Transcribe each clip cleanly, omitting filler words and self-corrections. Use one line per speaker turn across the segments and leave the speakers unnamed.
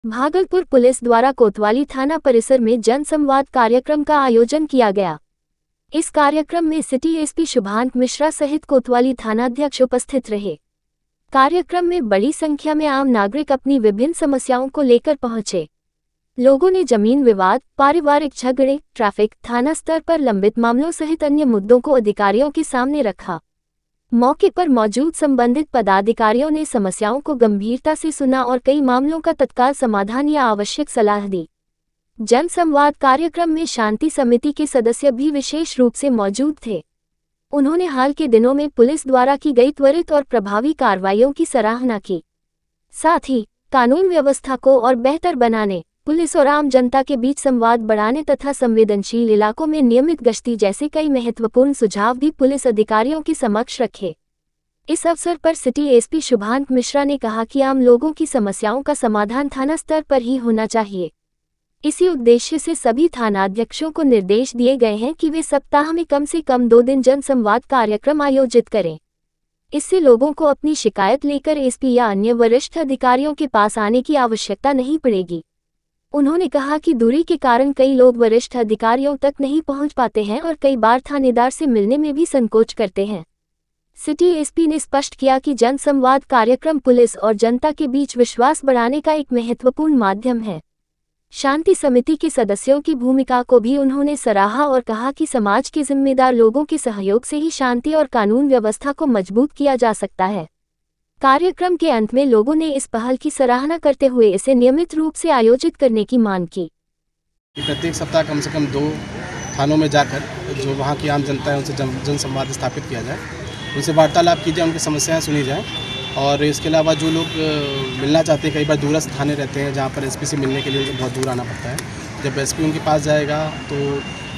Bhagalpur police द्वारा कोतवाली थाना परिसर में जनसंवाद कार्यक्रम का आयोजन किया गया। इस कार्यक्रम में सिटी एसपी शुभांत मिश्रा सहित कोतवाली थानाध्यक्ष उपस्थित रहे। कार्यक्रम में बड़ी संख्या में आम नागरिक अपनी विभिन्न समस्याओं को लेकर पहुंचे। लोगों ने जमीन विवाद, पारिवारिक झगड़े, ट्रैफिक, थाना स्तर पर लंबित मामलों सहित अन्य मुद्दों को अधिकारियों के सामने रखा। मौके पर मौजूद संबंधित पदाधिकारियों ने समस्याओं को गंभीरता से सुना और कई मामलों का तत्काल समाधान या आवश्यक सलाह दी। जनसंवाद कार्यक्रम में शांति समिति के सदस्य भी विशेष रूप से मौजूद थे। उन्होंने हाल के दिनों में पुलिस द्वारा की गई त्वरित और प्रभावी कार्रवाइयों की सराहना की। साथ ही कानून व्यवस्था को और बेहतर बनाने, पुलिस और आम जनता के बीच संवाद बढ़ाने तथा संवेदनशील इलाकों में नियमित गश्ती जैसे कई महत्वपूर्ण सुझाव भी पुलिस अधिकारियों के समक्ष रखे। इस अवसर पर सिटी एसपी शुभांत मिश्रा ने कहा कि आम लोगों की समस्याओं का समाधान थाना स्तर पर ही होना चाहिए। इसी उद्देश्य से सभी थानाध्यक्षों को निर्देश दिए गए हैं कि वे सप्ताह में कम से कम 2 दिन जनसंवाद कार्यक्रम आयोजित करें। इससे लोगों को अपनी शिकायत लेकर एसपी या अन्य वरिष्ठ अधिकारियों के पास आने की आवश्यकता नहीं पड़ेगी। उन्होंने कहा कि दूरी के कारण कई लोग वरिष्ठ अधिकारियों तक नहीं पहुंच पाते हैं और कई बार थानेदार से मिलने में भी संकोच करते हैं। सिटी एसपी ने स्पष्ट किया कि जनसंवाद कार्यक्रम पुलिस और जनता के बीच विश्वास बढ़ाने का एक महत्वपूर्ण माध्यम है। शांति समिति के सदस्यों की भूमिका को भी उन्होंने सराहा और कहा कि समाज के जिम्मेदार लोगों के सहयोग से ही शांति और कानून व्यवस्था को मजबूत किया जा सकता है। कार्यक्रम के अंत में लोगों ने इस पहल की सराहना करते हुए इसे नियमित रूप से आयोजित करने की मांग की।
प्रत्येक सप्ताह कम से कम 2 थानों में जाकर जो वहाँ की आम जनता है उनसे जनसंवाद स्थापित किया जाए, उनसे वार्तालाप की जाए, उनकी समस्याएं सुनी जाए। और इसके अलावा जो लोग मिलना चाहते हैं, कई बार दूरस्थ थाने रहते हैं जहाँ पर एसपी से मिलने के लिए उनको बहुत दूर आना पड़ता है। जब एसपी उनके पास जाएगा तो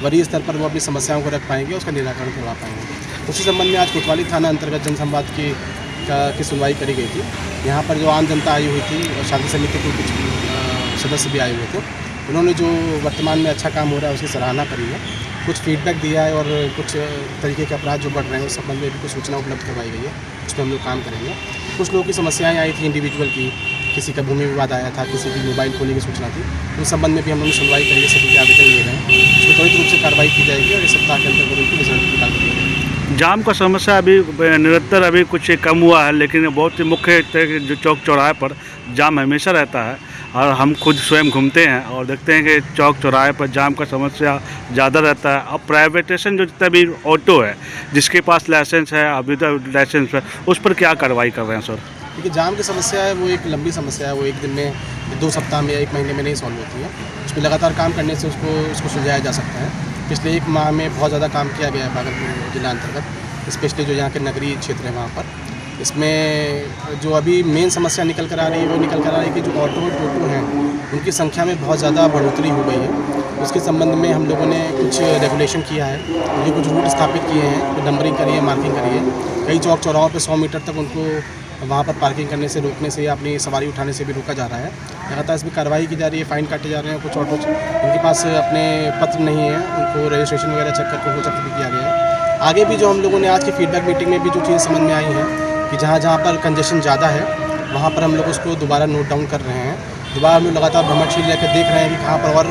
वरीय स्तर पर वो अपनी समस्याओं को रख पाएंगे, उसका निराकरण करवा पाएंगे। उसी संबंध में आज कोतवाली थाना अंतर्गत जनसंवाद की सुनवाई करी गई थी। यहाँ पर जो आम जनता आई हुई थी और शांति समिति के कुछ सदस्य भी आए हुए थे, उन्होंने जो वर्तमान में अच्छा काम हो रहा है उसकी सराहना करी है, कुछ फीडबैक दिया है और कुछ तरीके के अपराध जो बढ़ रहे हैं उस संबंध में भी कुछ सूचना उपलब्ध करवाई गई है। उस पर हम लोग काम करेंगे। कुछ लोगों की समस्याएं आई थी इंडिविजुअल की, किसी का भूमि विवाद आया था, किसी की मोबाइल खोने की सूचना थी, उस संबंध में भी हम लोगों ने सुनवाई करी है। सभी के आवेदन लिए गए हैं, उसमें त्वरित रूप से कार्रवाई की जाएगी और इस सप्ताह के अंतर्गत उनको रिजल्ट निकाल दिया जाएगा।
जाम का समस्या अभी निरंतर अभी कुछ कम हुआ है, लेकिन बहुत ही मुख्य जो चौक चौराहे पर जाम हमेशा रहता है और हम खुद स्वयं घूमते हैं और देखते हैं कि चौक चौराहे पर जाम का समस्या ज़्यादा रहता है। अब प्राइवेटेशन जो जितना भी ऑटो है, जिसके पास लाइसेंस है, अभी तो लाइसेंस है, उस पर क्या कार्रवाई कर रहे हैं सर?
देखिए, जाम की समस्या है वो एक लंबी समस्या है, वो एक दिन में, 2 सप्ताह में या 1 महीने में नहीं सॉल्व होती है। उसमें लगातार काम करने से उसको सुलझाया जा सकता है। पिछले 1 माह में बहुत ज़्यादा काम किया गया है भागलपुर जिला अंतर्गत, स्पेशली जो यहाँ के नगरीय क्षेत्र है वहाँ पर। इसमें जो अभी मेन समस्या निकल कर आ रही है वो निकल कर आ रही है कि जो ऑटो टोटो हैं उनकी संख्या में बहुत ज़्यादा बढ़ोतरी हो गई है। उसके संबंध में हम लोगों ने कुछ रेगुलेशन किया है, उनके कुछ रूट स्थापित किए हैं, नंबरिंग करी है, मार्किंग करी है। कई चौक चौराहों पर 100 मीटर तक उनको वहाँ पर पार्किंग करने से रोकने से या अपनी सवारी उठाने से भी रोका जा रहा है। लगातार इसमें कार्रवाई की जा रही है, फाइन काटे जा रहे हैं। कुछ ऑटो उनके पास अपने पत्र नहीं है, उनको रजिस्ट्रेशन वगैरह चेक करके उनको जब्त भी किया गया है। आगे भी जो हम लोगों ने आज की फीडबैक मीटिंग में भी जो चीज़ समझ में आई है कि जहाँ पर कंजेशन ज़्यादा है वहाँ पर हम लोग उसको दोबारा नोट डाउन कर रहे हैं। दोबारा हम लोग लगातार भ्रमणशील लेकर देख रहे हैं कि कहाँ पर और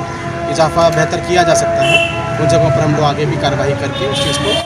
इजाफा बेहतर किया जा सकता है। उन जगहों पर हम लोग आगे भी कार्रवाई करके उस चीज़ को